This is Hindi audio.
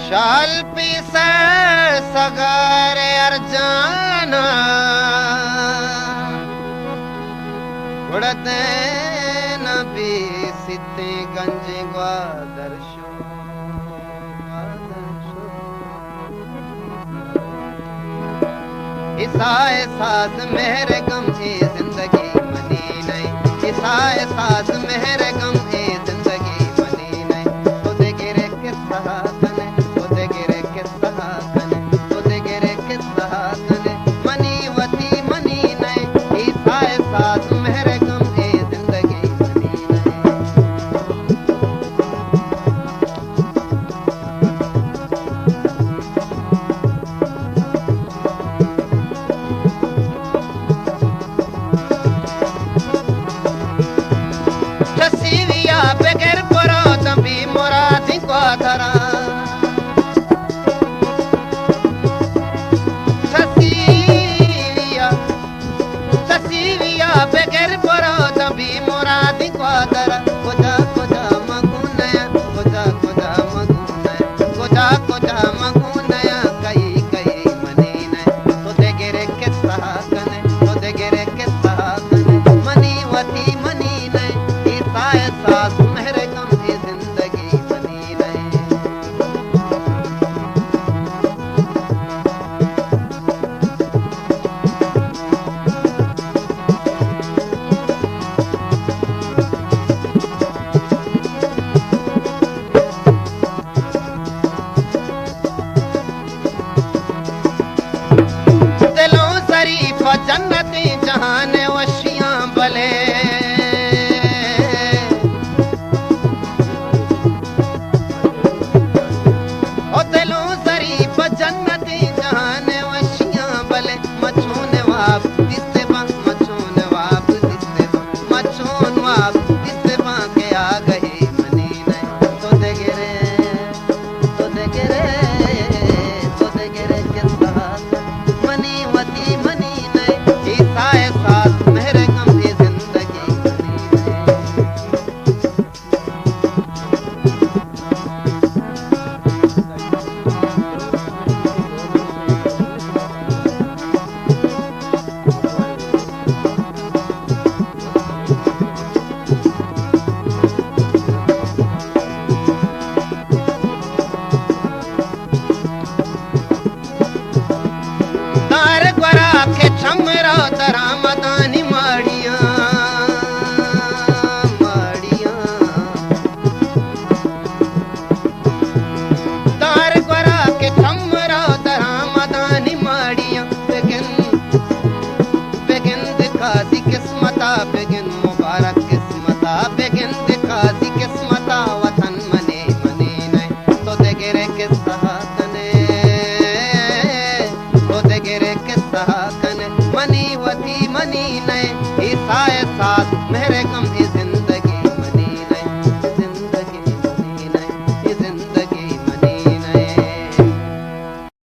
शाल पीसे सगारे अर्जाना उड़ते नबी सिते गंज ग्वादरशो इसा एहसास मेरे गम की जिंदगी मनी नहीं, इसा एहसास मेरे गम की जिंदगी मनी नहीं। खुद गिरे किस कने, खुद गिरे किस कने, खुद गिरे किस कने, मनी वती मनी नहीं, इसा एहसास मेरे गम की जिंदगी मनी नहीं। Trasiviya beger poro tambi moradi quadara Trasiviya beger poro tambi moradi quadara koja koja magunaya koja koja magunaya koja koja magunaya kai kai mani nai to de gere ke sahakane to de gere ke sahakane mani wati mani nai एहसास मेरे गम की जिंदगी बनी नहीं। दिलों शरीफ जन्नती जहान वशियां भले जन्नती जहान वशियां भले मचून वाप दिसे बा मचून वाप दिसे बा मचून वाप दिसे बा के आ गए मनी नहीं तो दे गिरे तो दे गिरे तो दे गिरे के साथ मनी वती मनी नहीं ऐसा एहसास मेरे गम की जिंदगी मनी नहीं। के छमरा तरा मदानी माड़ियां माड़ियां तार ग्वरा के छमरा तरा मदानी माड़ियां बेगिन बेगिन दिखा दी किस्मता बेगिन मुबारक किस्मता बेगिन दिखा दी किस्मता वतन मने मने नहीं तो दे गिरे किस